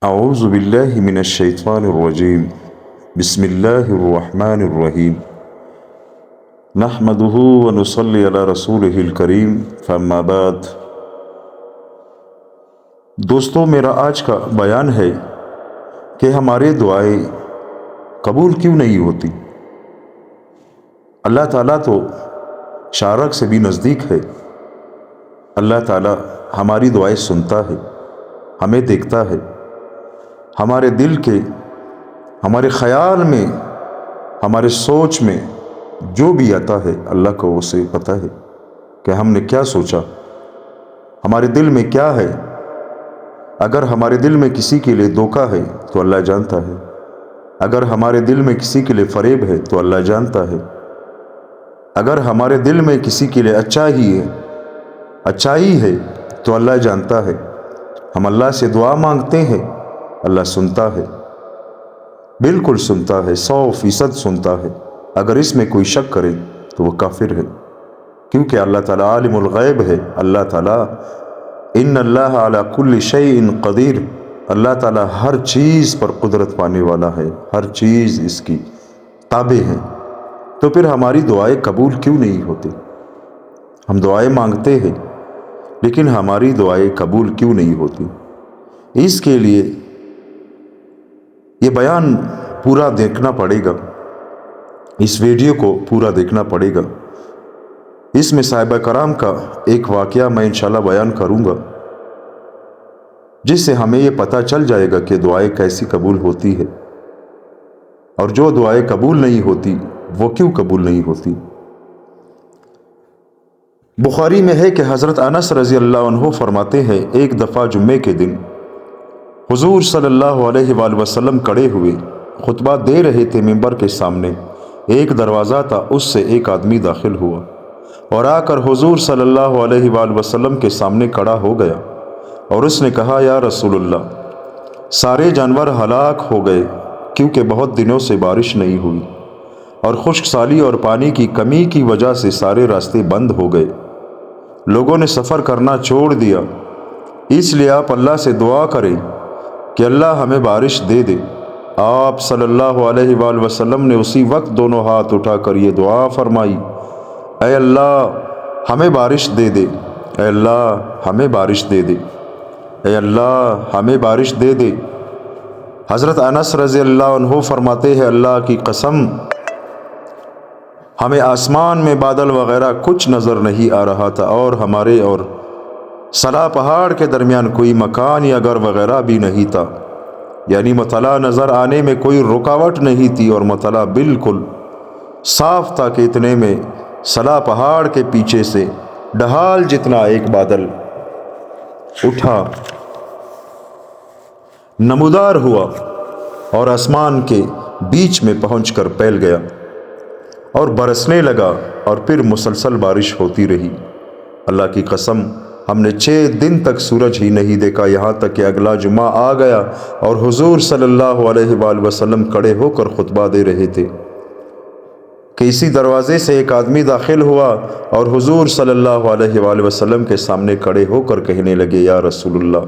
اعوذ باللہ من الشیطان الرجیم بسم اللہ الرحمن الرحیم نحمدہ ونصلی علی رسولہ الکریم فاما بعد۔ دوستو، میرا آج کا بیان ہے کہ ہمارے دعائیں قبول کیوں نہیں ہوتی۔ اللہ تعالیٰ تو شارق سے بھی نزدیک ہے۔ اللہ تعالیٰ ہماری دعائیں سنتا ہے، ہمیں دیکھتا ہے، ہمارے دل کے، ہمارے خیال میں، ہمارے سوچ میں جو بھی آتا ہے اللہ کو اسے پتہ ہے کہ ہم نے کیا سوچا، ہمارے دل میں کیا ہے۔ اگر ہمارے دل میں کسی کے لیے دھوکہ ہے تو اللہ جانتا ہے، اگر ہمارے دل میں کسی کے لیے فریب ہے تو اللہ جانتا ہے، اگر ہمارے دل میں کسی کے لیے اچائی ہے تو اللہ جانتا ہے۔ ہم اللہ سے دعا مانگتے ہیں، اللہ سنتا ہے، بالکل سنتا ہے، 100% سنتا ہے۔ اگر اس میں کوئی شک کرے تو وہ کافر ہے، کیونکہ اللہ تعالیٰ عالم الغیب ہے۔ اللہ تعالیٰ ان اللہ علی کل شیء قدیر، اللہ تعالیٰ ہر چیز پر قدرت پانے والا ہے، ہر چیز اس کی تابع ہے۔ تو پھر ہماری دعائیں قبول کیوں نہیں ہوتی؟ ہم دعائیں مانگتے ہیں لیکن ہماری دعائیں قبول کیوں نہیں ہوتی؟ اس کے لیے یہ بیان پورا دیکھنا پڑے گا، اس ویڈیو کو پورا دیکھنا پڑے گا۔ اس میں صحابہ کرام کا ایک واقعہ میں انشاءاللہ بیان کروں گا، جس سے ہمیں یہ پتہ چل جائے گا کہ دعائیں کیسی قبول ہوتی ہے، اور جو دعائیں قبول نہیں ہوتی وہ کیوں قبول نہیں ہوتی۔ بخاری میں ہے کہ حضرت انس رضی اللہ عنہ فرماتے ہیں، ایک دفعہ جمعے کے دن حضور صلی اللہ علیہ وآلہ وسلم کھڑے ہوئے خطبہ دے رہے تھے منبر کے سامنے۔ ایک دروازہ تھا، اس سے ایک آدمی داخل ہوا اور آ کر حضور صلی اللہ علیہ وآلہ وسلم کے سامنے کھڑا ہو گیا، اور اس نے کہا، یا رسول اللہ، سارے جانور ہلاک ہو گئے کیونکہ بہت دنوں سے بارش نہیں ہوئی، اور خشک سالی اور پانی کی کمی کی وجہ سے سارے راستے بند ہو گئے، لوگوں نے سفر کرنا چھوڑ دیا، اس لیے آپ اللہ سے دعا کریں کہ اللہ ہمیں بارش دے دے۔ آپ صلی اللہ علیہ وآلہ وسلم نے اسی وقت دونوں ہاتھ اٹھا کر یہ دعا فرمائی، اے اللہ ہمیں بارش دے دے، اے اللہ ہمیں بارش دے دے، اے اللہ ہمیں بارش دے دے۔ حضرت انس رضی اللہ عنہ فرماتے ہیں، اللہ کی قسم ہمیں آسمان میں بادل وغیرہ کچھ نظر نہیں آ رہا تھا، اور ہمارے اور سلا پہاڑ کے درمیان کوئی مکان یا گھر وغیرہ بھی نہیں تھا، یعنی مطلع نظر آنے میں کوئی رکاوٹ نہیں تھی، اور مطلع بالکل صاف تھا کہ اتنے میں سلا پہاڑ کے پیچھے سے ڈھال جتنا ایک بادل اٹھا، نمودار ہوا اور آسمان کے بیچ میں پہنچ کر پھیل گیا اور برسنے لگا، اور پھر مسلسل بارش ہوتی رہی۔ اللہ کی قسم ہم نے 6 دن تک سورج ہی نہیں دیکھا، یہاں تک کہ اگلا جمعہ آ گیا اور حضور صلی اللہ علیہ وآلہ وسلم کھڑے ہو کر خطبہ دے رہے تھے کہ اسی دروازے سے ایک آدمی داخل ہوا، اور حضور صلی اللہ علیہ وآلہ وسلم کے سامنے کھڑے ہو کر کہنے لگے، یا رسول اللہ،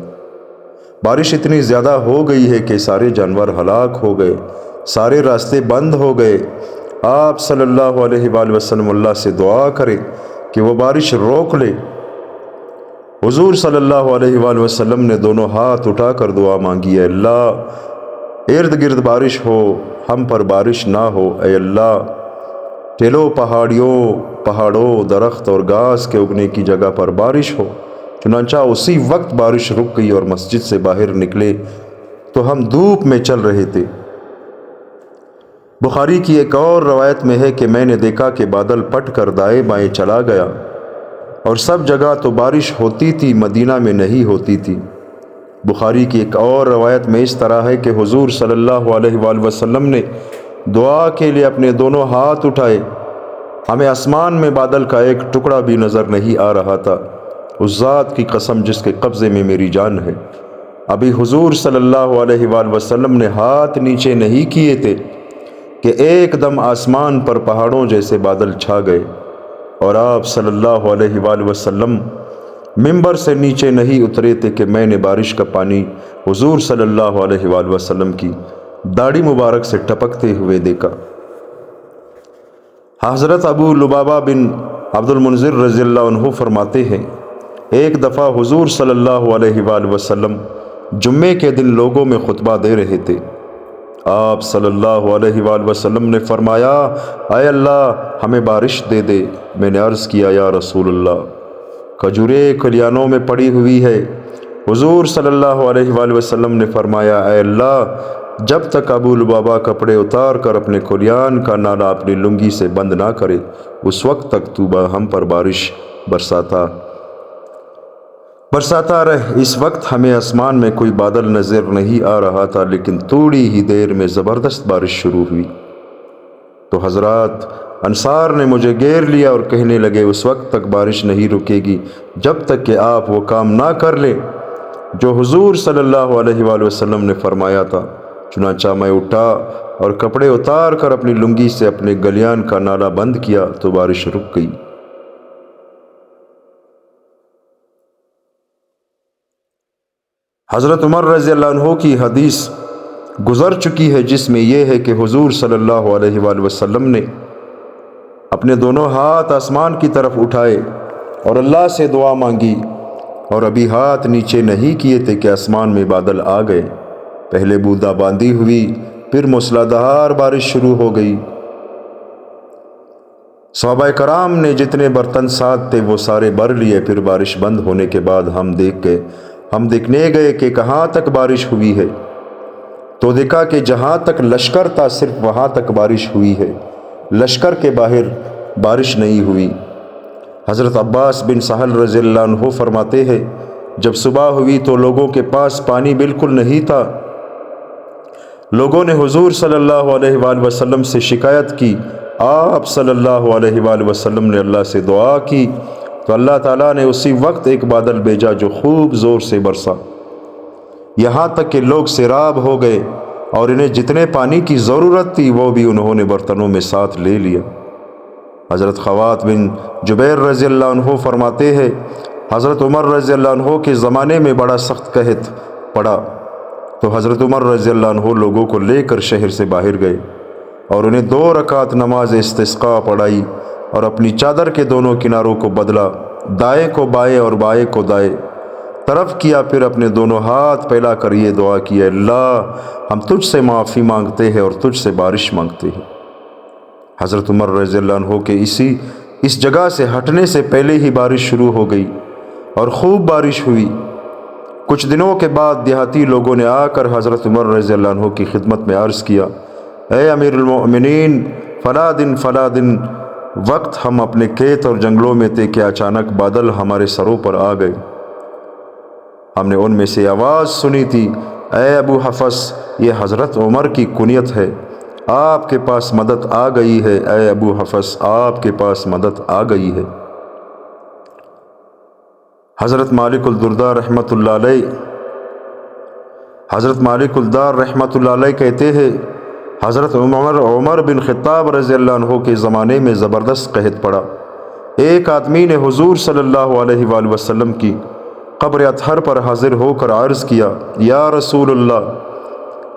بارش اتنی زیادہ ہو گئی ہے کہ سارے جانور ہلاک ہو گئے، سارے راستے بند ہو گئے، آپ صلی اللہ علیہ وآلہ وسلم اللہ سے دعا کریں کہ وہ بارش روک لے۔ حضور صلی اللہ علیہ وآلہ وسلم نے دونوں ہاتھ اٹھا کر دعا مانگی، اے اللہ ارد گرد بارش ہو، ہم پر بارش نہ ہو، اے اللہ ٹیلوں پہاڑوں درخت اور گھاس کے اگنے کی جگہ پر بارش ہو۔ چنانچہ اسی وقت بارش رک گئی اور مسجد سے باہر نکلے تو ہم دھوپ میں چل رہے تھے۔ بخاری کی ایک اور روایت میں ہے کہ میں نے دیکھا کہ بادل پھٹ کر دائیں بائیں چلا گیا، اور سب جگہ تو بارش ہوتی تھی، مدینہ میں نہیں ہوتی تھی۔ بخاری کی ایک اور روایت میں اس طرح ہے کہ حضور صلی اللہ علیہ وآلہ وسلم نے دعا کے لیے اپنے دونوں ہاتھ اٹھائے، ہمیں آسمان میں بادل کا ایک ٹکڑا بھی نظر نہیں آ رہا تھا، اس ذات کی قسم جس کے قبضے میں میری جان ہے۔ ابھی حضور صلی اللہ علیہ وآلہ وسلم نے ہاتھ نیچے نہیں کیے تھے کہ ایک دم آسمان پر پہاڑوں جیسے بادل چھا گئے، اور آپ صلی اللہ علیہ وآلہ وسلم ممبر سے نیچے نہیں اترے تھے کہ میں نے بارش کا پانی حضور صلی اللہ علیہ وآلہ وسلم کی داڑھی مبارک سے ٹپکتے ہوئے دیکھا۔ حضرت ابو لبابہ بن عبد المنذر رضی اللہ عنہ فرماتے ہیں، ایک دفعہ حضور صلی اللہ علیہ وآلہ وسلم جمعے کے دن لوگوں میں خطبہ دے رہے تھے۔ آپ صلی اللہ علیہ وآلہ وسلم نے فرمایا، اے اللہ ہمیں بارش دے دے۔ میں نے عرض کیا، یا رسول اللہ، کھجوریں کھلیانوں میں پڑی ہوئی ہے۔ حضور صلی اللہ علیہ وآلہ وسلم نے فرمایا، اے اللہ جب تک ابو لبابہ کپڑے اتار کر اپنے کھلیان کا نالا اپنی لنگی سے بند نہ کرے اس وقت تک تو ہم پر بارش برساتا رہ۔ اس وقت ہمیں آسمان میں کوئی بادل نظر نہیں آ رہا تھا، لیکن تھوڑی ہی دیر میں زبردست بارش شروع ہوئی تو حضرات انصار نے مجھے گھیر لیا اور کہنے لگے، اس وقت تک بارش نہیں رکے گی جب تک کہ آپ وہ کام نہ کر لیں جو حضور صلی اللہ علیہ وآلہ وسلم نے فرمایا تھا۔ چنانچہ میں اٹھا اور کپڑے اتار کر اپنی لنگی سے اپنے گلیان کا نالا بند کیا تو بارش رک گئی۔ حضرت عمر رضی اللہ عنہ کی حدیث گزر چکی ہے، جس میں یہ ہے کہ حضور صلی اللہ علیہ وآلہ وسلم نے اپنے دونوں ہاتھ آسمان کی طرف اٹھائے اور اللہ سے دعا مانگی، اور ابھی ہاتھ نیچے نہیں کیے تھے کہ آسمان میں بادل آ گئے۔ پہلے بوندا باندی ہوئی، پھر موسلادھار بارش شروع ہو گئی۔ صحابہ کرام نے جتنے برتن ساتھ تھے وہ سارے بھر لیے۔ پھر بارش بند ہونے کے بعد ہم دیکھنے گئے کہ کہاں تک بارش ہوئی ہے، تو دیکھا کہ جہاں تک لشکر تھا صرف وہاں تک بارش ہوئی ہے، لشکر کے باہر بارش نہیں ہوئی۔ حضرت عباس بن سہل رضی اللہ عنہ فرماتے ہیں، جب صبح ہوئی تو لوگوں کے پاس پانی بالکل نہیں تھا۔ لوگوں نے حضور صلی اللہ علیہ وآلہ وسلم سے شکایت کی۔ آپ صلی اللہ علیہ وآلہ وسلم نے اللہ سے دعا کی تو اللہ تعالیٰ نے اسی وقت ایک بادل بھیجا جو خوب زور سے برسا، یہاں تک کہ لوگ سیراب ہو گئے، اور انہیں جتنے پانی کی ضرورت تھی وہ بھی انہوں نے برتنوں میں ساتھ لے لیا۔ حضرت خوات بن جبیر رضی اللہ عنہ فرماتے ہیں، حضرت عمر رضی اللہ عنہ کے زمانے میں بڑا سخت قحط پڑا تو حضرت عمر رضی اللہ عنہ لوگوں کو لے کر شہر سے باہر گئے اور انہیں 2 رکعت نماز استسقاء پڑھائی اور اپنی چادر کے دونوں کناروں کو بدلا، دائیں کو بائیں اور بائیں کو دائیں طرف کیا، پھر اپنے دونوں ہاتھ پھیلا کر یہ دعا کی، اللہ ہم تجھ سے معافی مانگتے ہیں اور تجھ سے بارش مانگتے ہیں۔ حضرت عمر رضی اللہ عنہ کے اس جگہ سے ہٹنے سے پہلے ہی بارش شروع ہو گئی اور خوب بارش ہوئی۔ کچھ دنوں کے بعد دیہاتی لوگوں نے آ کر حضرت عمر رضی اللہ عنہ کی خدمت میں عرض کیا، اے امیر المؤمنین، فلاں دن وقت ہم اپنے کھیت اور جنگلوں میں تھے کہ اچانک بادل ہمارے سروں پر آ گئے۔ ہم نے ان میں سے آواز سنی تھی، اے ابو حفص، یہ حضرت عمر کی کنیت ہے، آپ کے پاس مدد آ گئی ہے، اے ابو حفص آپ کے پاس مدد آ گئی ہے۔ حضرت مالک الدرداء رحمۃ اللہ علیہ کہتے ہیں، حضرت عمر بن خطاب رضی اللہ عنہ کے زمانے میں زبردست قحط پڑا۔ ایک آدمی نے حضور صلی اللہ علیہ وآلہ وسلم کی قبر اطہر پر حاضر ہو کر عرض کیا، یا رسول اللہ،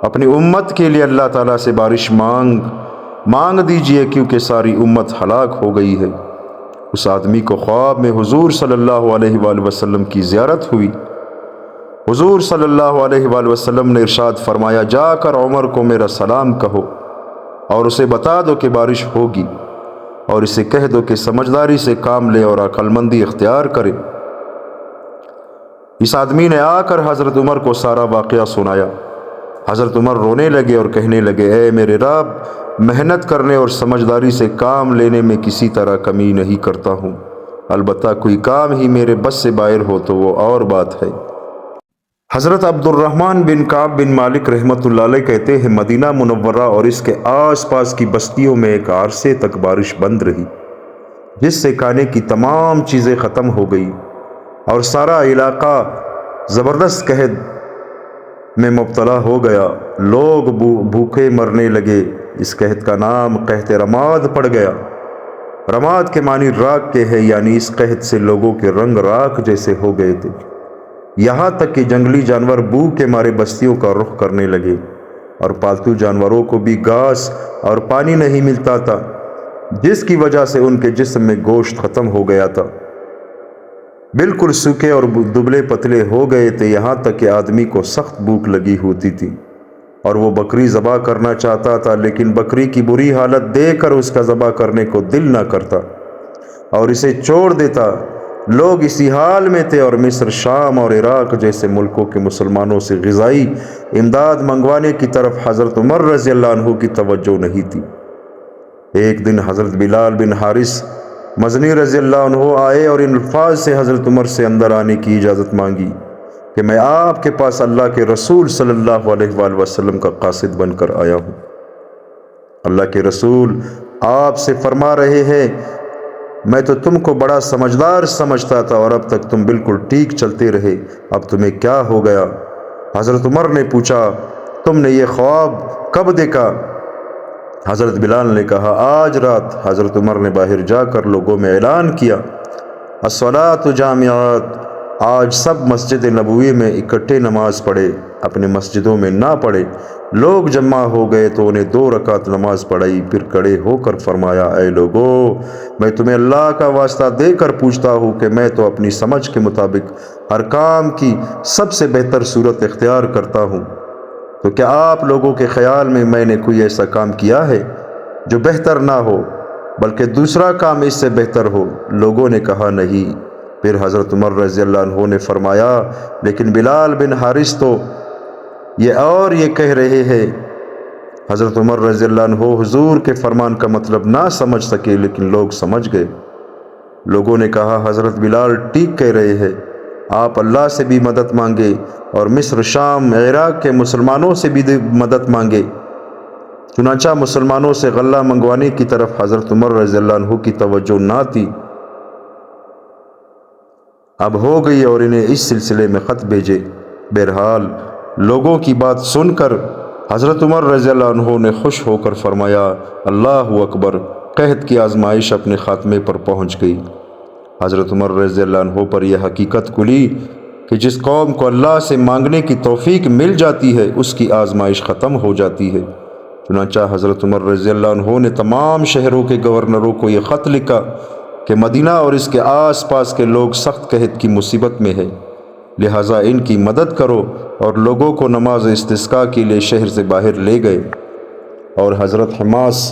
اپنی امت کے لیے اللہ تعالیٰ سے بارش مانگ دیجئے کیونکہ ساری امت ہلاک ہو گئی ہے۔ اس آدمی کو خواب میں حضور صلی اللہ علیہ وآلہ وسلم کی زیارت ہوئی۔ حضور صلی اللہ علیہ وآلہ وسلم نے ارشاد فرمایا، جا کر عمر کو میرا سلام کہو اور اسے بتا دو کہ بارش ہوگی، اور اسے کہہ دو کہ سمجھداری سے کام لے اور عقل مندی اختیار کرے۔ اس آدمی نے آ کر حضرت عمر کو سارا واقعہ سنایا۔ حضرت عمر رونے لگے اور کہنے لگے، اے میرے رب، محنت کرنے اور سمجھداری سے کام لینے میں کسی طرح کمی نہیں کرتا ہوں، البتہ کوئی کام ہی میرے بس سے باہر ہو تو وہ اور بات ہے۔ حضرت عبد الرحمن بن کعب بن مالک رحمۃ اللہ علیہ کہتے ہیں، مدینہ منورہ اور اس کے آس پاس کی بستیوں میں ایک عرصے تک بارش بند رہی، جس سے کھانے کی تمام چیزیں ختم ہو گئی اور سارا علاقہ زبردست قحط میں مبتلا ہو گیا۔ لوگ بھوکے مرنے لگے۔ اس قحط کا نام قحط رماد پڑ گیا۔ رماد کے معنی راک کے ہے، یعنی اس قحط سے لوگوں کے رنگ راک جیسے ہو گئے تھے، یہاں تک کہ جنگلی جانور بھوک کے مارے بستیوں کا رخ کرنے لگے، اور پالتو جانوروں کو بھی گھاس اور پانی نہیں ملتا تھا، جس کی وجہ سے ان کے جسم میں گوشت ختم ہو گیا تھا، بالکل سوکھے اور دبلے پتلے ہو گئے تھے، یہاں تک کہ آدمی کو سخت بھوک لگی ہوتی تھی اور وہ بکری ذبح کرنا چاہتا تھا، لیکن بکری کی بری حالت دیکھ کر اس کا ذبح کرنے کو دل نہ کرتا اور اسے چھوڑ دیتا۔ لوگ اسی حال میں تھے، اور مصر، شام اور عراق جیسے ملکوں کے مسلمانوں سے غذائی امداد منگوانے کی طرف حضرت عمر رضی اللہ عنہ کی توجہ نہیں تھی۔ ایک دن حضرت بلال بن حارث مزنی رضی اللہ عنہ آئے اور ان الفاظ سے حضرت عمر سے اندر آنے کی اجازت مانگی کہ میں آپ کے پاس اللہ کے رسول صلی اللہ علیہ وآلہ وسلم کا قاصد بن کر آیا ہوں۔ اللہ کے رسول آپ سے فرما رہے ہیں، میں تو تم کو بڑا سمجھدار سمجھتا تھا اور اب تک تم بالکل ٹھیک چلتے رہے، اب تمہیں کیا ہو گیا؟ حضرت عمر نے پوچھا، تم نے یہ خواب کب دیکھا؟ حضرت بلال نے کہا، آج رات۔ حضرت عمر نے باہر جا کر لوگوں میں اعلان کیا، الصلاۃ جامعات، آج سب مسجد نبوی میں اکٹھے نماز پڑھے، اپنے مسجدوں میں نہ پڑھے۔ لوگ جمع ہو گئے تو انہیں 2 رکعت نماز پڑھائی، پھر کھڑے ہو کر فرمایا، اے لوگو، میں تمہیں اللہ کا واسطہ دے کر پوچھتا ہوں کہ میں تو اپنی سمجھ کے مطابق ہر کام کی سب سے بہتر صورت اختیار کرتا ہوں، تو کیا آپ لوگوں کے خیال میں نے کوئی ایسا کام کیا ہے جو بہتر نہ ہو، بلکہ دوسرا کام اس سے بہتر ہو؟ لوگوں نے کہا نہیں۔ پھر حضرت عمر رضی اللہ عنہ نے فرمایا، لیکن بلال بن حارث تو یہ کہہ رہے ہیں۔ حضرت عمر رضی اللہ عنہ حضور کے فرمان کا مطلب نہ سمجھ سکے، لیکن لوگ سمجھ گئے۔ لوگوں نے کہا، حضرت بلال ٹھیک کہہ رہے ہیں، آپ اللہ سے بھی مدد مانگے اور مصر، شام، عراق کے مسلمانوں سے بھی مدد مانگے۔ چنانچہ مسلمانوں سے غلہ منگوانے کی طرف حضرت عمر رضی اللہ عنہ کی توجہ نہ تھی، اب ہو گئی اور انہیں اس سلسلے میں خط بھیجے۔ بہرحال لوگوں کی بات سن کر حضرت عمر رضی اللہ عنہ نے خوش ہو کر فرمایا، اللہ اکبر، قحط کی آزمائش اپنے خاتمے پر پہنچ گئی۔ حضرت عمر رضی اللہ عنہ پر یہ حقیقت کھلی کہ جس قوم کو اللہ سے مانگنے کی توفیق مل جاتی ہے، اس کی آزمائش ختم ہو جاتی ہے۔ چنانچہ حضرت عمر رضی اللہ عنہ نے تمام شہروں کے گورنروں کو یہ خط لکھا کہ مدینہ اور اس کے آس پاس کے لوگ سخت قحط کی مصیبت میں ہیں، لہٰذا ان کی مدد کرو، اور لوگوں کو نماز استسقاء کے لیے شہر سے باہر لے گئے، اور حضرت حماس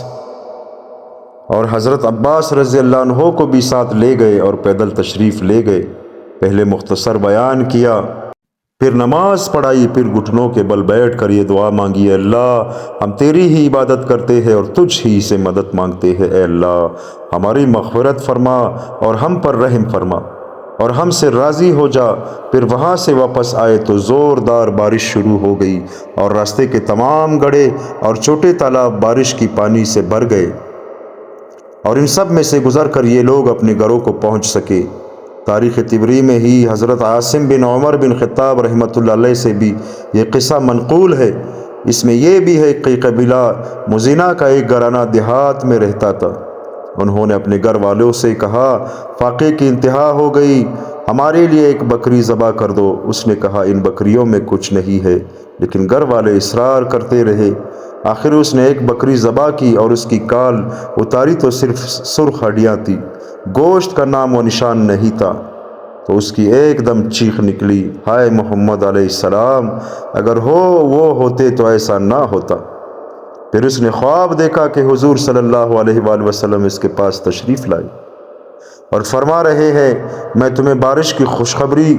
اور حضرت عباس رضی اللہ عنہ کو بھی ساتھ لے گئے اور پیدل تشریف لے گئے۔ پہلے مختصر بیان کیا، پھر نماز پڑھائی، پھر گھٹنوں کے بل بیٹھ کر یہ دعا مانگی، اے اللہ، ہم تیری ہی عبادت کرتے ہیں اور تجھ ہی سے مدد مانگتے ہیں، اے اللہ ہماری مغفرت فرما اور ہم پر رحم فرما اور ہم سے راضی ہو جا۔ پھر وہاں سے واپس آئے تو زوردار بارش شروع ہو گئی اور راستے کے تمام گڑھے اور چھوٹے تالاب بارش کی پانی سے بھر گئے، اور ان سب میں سے گزر کر یہ لوگ اپنے گھروں کو پہنچ سکے۔ تاریخ طبری میں ہی حضرت عاصم بن عمر بن خطاب رحمۃ اللہ علیہ سے بھی یہ قصہ منقول ہے۔ اس میں یہ بھی ہے کہ قبیلہ مزینہ کا ایک گھرانہ دیہات میں رہتا تھا۔ انہوں نے اپنے گھر والوں سے کہا، فاقے کی انتہا ہو گئی، ہمارے لیے ایک بکری ذبح کر دو۔ اس نے کہا، ان بکریوں میں کچھ نہیں ہے، لیکن گھر والے اصرار کرتے رہے۔ آخر اس نے ایک بکری ذبح کی اور اس کی کال اتاری تو صرف سرخ ہڈیاں تھی، گوشت کا نام و نشان نہیں تھا۔ تو اس کی ایک دم چیخ نکلی، ہائے محمد علیہ السلام، اگر وہ ہوتے تو ایسا نہ ہوتا۔ پھر اس نے خواب دیکھا کہ حضور صلی اللہ علیہ وآلہ وسلم اس کے پاس تشریف لائے اور فرما رہے ہیں، میں تمہیں بارش کی خوشخبری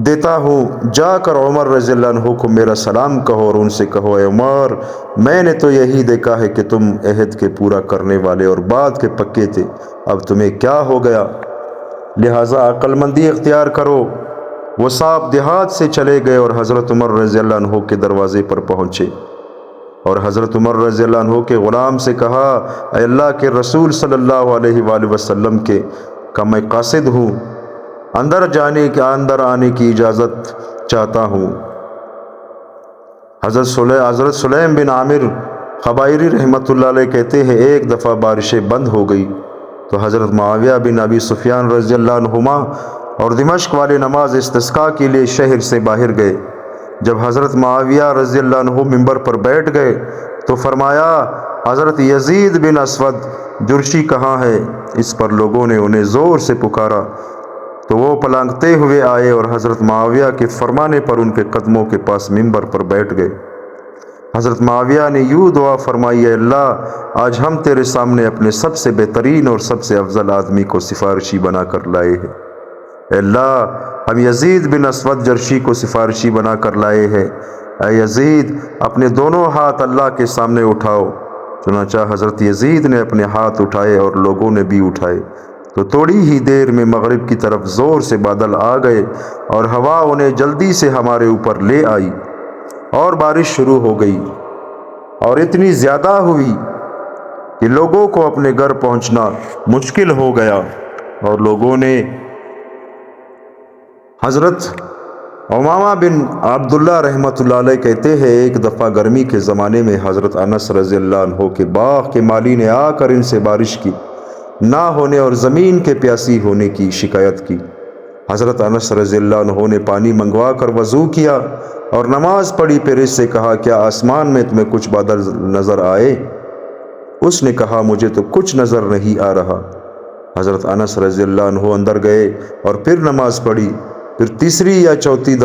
دیتا ہوں، جا کر عمر رضی اللہ عنہ کو میرا سلام کہو اور ان سے کہو، اے عمر، میں نے تو یہی دیکھا ہے کہ تم عہد کے پورا کرنے والے اور بات کے پکے تھے، اب تمہیں کیا ہو گیا؟ لہٰذا عقل مندی اختیار کرو۔ وہ صاحب دیہات سے چلے گئے اور حضرت عمر رضی اللہ عنہ کے دروازے پر پہنچے، اور حضرت عمر رضی اللہ عنہ کے غلام سے کہا، اے اللہ کے رسول صلی اللہ علیہ وآلہ وسلم کا میں قاصد ہوں، اندر آنے کی اجازت چاہتا ہوں۔ حضرت سلیم بن عامر خبائری رحمۃ اللہ علیہ کہتے ہیں، ایک دفعہ بارشیں بند ہو گئی تو حضرت معاویہ بن ابی سفیان رضی اللہ عنہما اور دمشق والے نماز استسقاء کے لیے شہر سے باہر گئے۔ جب حضرت معاویہ رضی اللہ عنہ منبر پر بیٹھ گئے تو فرمایا، حضرت یزید بن اسود جرشی کہاں ہے؟ اس پر لوگوں نے انہیں زور سے پکارا تو وہ پلانگتے ہوئے آئے اور حضرت معاویہ کے فرمانے پر ان کے قدموں کے پاس منبر پر بیٹھ گئے۔ حضرت معاویہ نے یوں دعا فرمائی، اے اللہ، آج ہم تیرے سامنے اپنے سب سے بہترین اور سب سے افضل آدمی کو سفارشی بنا کر لائے ہیں۔ اے اللہ، ہم یزید بن اسود جرشی کو سفارشی بنا کر لائے ہیں۔ اے یزید، اپنے دونوں ہاتھ اللہ کے سامنے اٹھاؤ۔ چنانچہ حضرت یزید نے اپنے ہاتھ اٹھائے اور لوگوں نے بھی اٹھائے تو تھوڑی ہی دیر میں مغرب کی طرف زور سے بادل آ گئے اور ہوا انہیں جلدی سے ہمارے اوپر لے آئی اور بارش شروع ہو گئی اور اتنی زیادہ ہوئی کہ لوگوں کو اپنے گھر پہنچنا مشکل ہو گیا۔ اور لوگوں نے حضرت امامہ بن عبداللہ رحمۃ اللہ علیہ کہتے ہیں، ایک دفعہ گرمی کے زمانے میں حضرت انس رضی اللہ عنہ کے باغ کے مالی نے آ کر ان سے بارش کی نہ ہونے اور زمین کے پیاسی ہونے کی شکایت کی۔ حضرت انس رضی اللہ عنہ نے پانی منگوا کر وضو کیا اور نماز پڑھی، پھر اس سے کہا، کیا آسمان میں تمہیں کچھ بادل نظر آئے؟ اس نے کہا، مجھے تو کچھ نظر نہیں آ رہا۔ حضرت انس رضی اللہ عنہ اندر گئے اور پھر نماز پڑھی۔ پھر تیسری یا چوتھی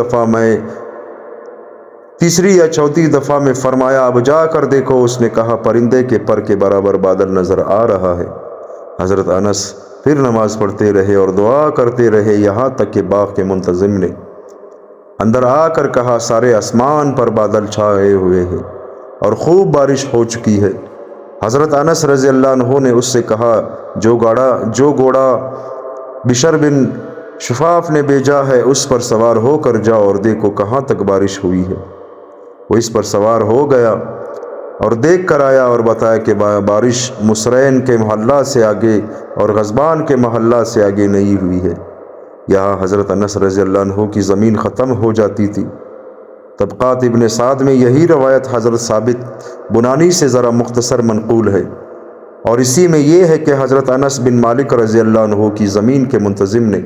دفعہ میں فرمایا، اب جا کر دیکھو۔ اس نے کہا، پرندے کے پر کے برابر بادل نظر آ رہا ہے۔ حضرت انس پھر نماز پڑھتے رہے اور دعا کرتے رہے، یہاں تک کہ باغ کے منتظم نے اندر آ کر کہا، سارے آسمان پر بادل چھائے ہوئے ہیں اور خوب بارش ہو چکی ہے۔ حضرت انس رضی اللہ عنہ نے اس سے کہا، جو گھوڑا بشر بن شفاف نے بھیجا ہے اس پر سوار ہو کر جاؤ اور دیکھو کہاں تک بارش ہوئی ہے۔ وہ اس پر سوار ہو گیا اور دیکھ کر آیا اور بتایا کہ بارش مصرین کے محلہ سے آگے اور غزبان کے محلہ سے آگے نہیں ہوئی ہے۔ یہاں حضرت انس رضی اللہ عنہ کی زمین ختم ہو جاتی تھی۔ طبقات ابن سعد میں یہی روایت حضرت ثابت بنانی سے ذرا مختصر منقول ہے، اور اسی میں یہ ہے کہ حضرت انس بن مالک رضی اللہ عنہ کی زمین کے منتظم نے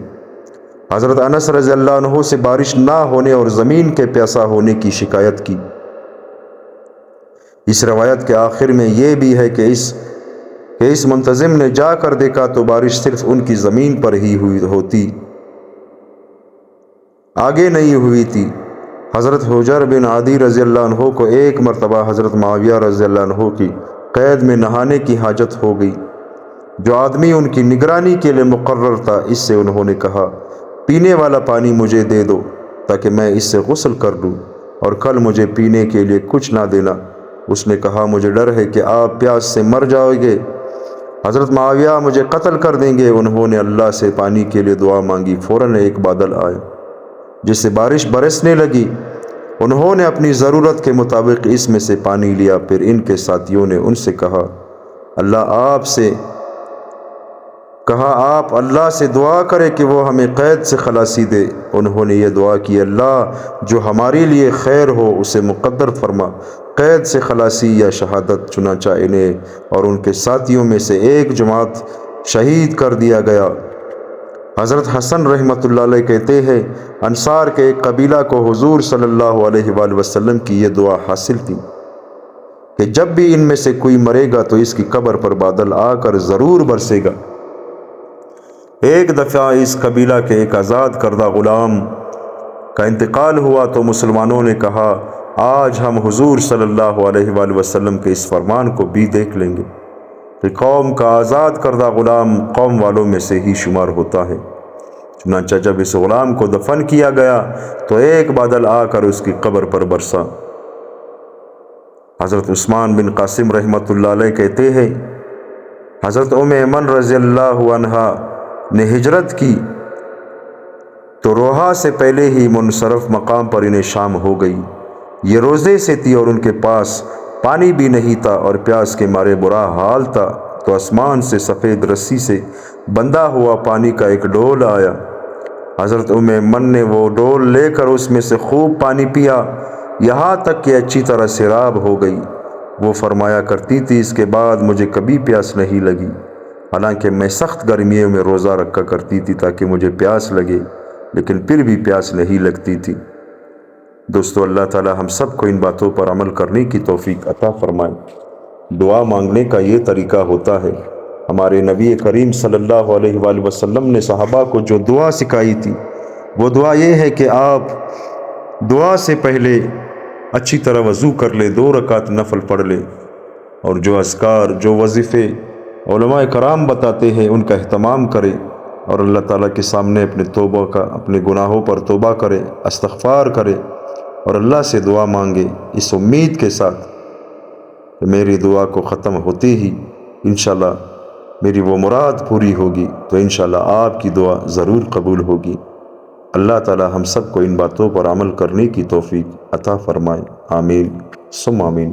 حضرت انس رضی اللہ عنہ سے بارش نہ ہونے اور زمین کے پیاسا ہونے کی شکایت کی۔ اس روایت کے آخر میں یہ بھی ہے کہ اس منتظم نے جا کر دیکھا تو بارش صرف ان کی زمین پر ہی ہوتی، آگے نہیں ہوئی تھی۔ حضرت حجر بن عدی رضی اللہ عنہ کو ایک مرتبہ حضرت معاویہ رضی اللہ عنہ کی قید میں نہانے کی حاجت ہو گئی۔ جو آدمی ان کی نگرانی کے لیے مقرر تھا، اس سے انہوں نے کہا، پینے والا پانی مجھے دے دو تاکہ میں اس سے غسل کر لوں، اور کل مجھے پینے کے لیے کچھ نہ دینا۔ اس نے کہا، مجھے ڈر ہے کہ آپ پیاس سے مر جاؤ گے، حضرت معاویہ مجھے قتل کر دیں گے۔ انہوں نے اللہ سے پانی کے لیے دعا مانگی، فوراً ایک بادل آیا جس سے بارش برسنے لگی۔ انہوں نے اپنی ضرورت کے مطابق اس میں سے پانی لیا۔ پھر ان کے ساتھیوں نے ان سے کہا، آپ اللہ سے دعا کرے کہ وہ ہمیں قید سے خلاصی دے۔ انہوں نے یہ دعا کی، اللہ جو ہمارے لیے خیر ہو اسے مقدر فرما، قید سے خلاصی یا شہادت۔ چنانچہ انہیں اور ان کے ساتھیوں میں سے ایک جماعت شہید کر دیا گیا۔ حضرت حسن رحمۃ اللہ علیہ کہتے ہیں، انصار کے ایک قبیلہ کو حضور صلی اللہ علیہ وآلہ وسلم کی یہ دعا حاصل تھی کہ جب بھی ان میں سے کوئی مرے گا تو اس کی قبر پر بادل آ کر ضرور برسے گا۔ ایک دفعہ اس قبیلہ کے ایک آزاد کردہ غلام کا انتقال ہوا تو مسلمانوں نے کہا، آج ہم حضور صلی اللہ علیہ وآلہ وسلم کے اس فرمان کو بھی دیکھ لیں گے کہ قوم کا آزاد کردہ غلام قوم والوں میں سے ہی شمار ہوتا ہے۔ چنانچہ جب اس غلام کو دفن کیا گیا تو ایک بادل آ کر اس کی قبر پر برسا۔ حضرت عثمان بن قاسم رحمۃ اللہ علیہ کہتے ہیں، حضرت ام ایمن رضی اللہ عنہا نے ہجرت کی تو روحا سے پہلے ہی منصرف مقام پر انہیں شام ہو گئی۔ یہ روزے سے تھی اور ان کے پاس پانی بھی نہیں تھا اور پیاس کے مارے برا حال تھا، تو آسمان سے سفید رسی سے بندھا ہوا پانی کا ایک ڈول آیا۔ حضرت ام ایمن نے وہ ڈول لے کر اس میں سے خوب پانی پیا، یہاں تک کہ اچھی طرح سیراب ہو گئی۔ وہ فرمایا کرتی تھی، اس کے بعد مجھے کبھی پیاس نہیں لگی۔ حالانکہ میں سخت گرمیوں میں روزہ رکھا کرتی تھی تاکہ مجھے پیاس لگے، لیکن پھر بھی پیاس نہیں لگتی تھی۔ دوستو، اللہ تعالی ہم سب کو ان باتوں پر عمل کرنے کی توفیق عطا فرمائے۔ دعا مانگنے کا یہ طریقہ ہوتا ہے۔ ہمارے نبی کریم صلی اللہ علیہ وآلہ وسلم نے صحابہ کو جو دعا سکھائی تھی، وہ دعا یہ ہے کہ آپ دعا سے پہلے اچھی طرح وضو کر لیں، 2 رکعت نفل پڑھ لیں، اور جو اذکار، جو وظیفے علماء کرام بتاتے ہیں ان کا اہتمام کریں، اور اللہ تعالیٰ کے سامنے اپنے گناہوں پر توبہ کرے، استغفار کرے، اور اللہ سے دعا مانگے اس امید کے ساتھ کہ میری دعا کو ختم ہوتے ہی انشاءاللہ میری وہ مراد پوری ہوگی، تو انشاءاللہ آپ کی دعا ضرور قبول ہوگی۔ اللہ تعالی ہم سب کو ان باتوں پر عمل کرنے کی توفیق عطا فرمائے۔ آمین ثم آمین۔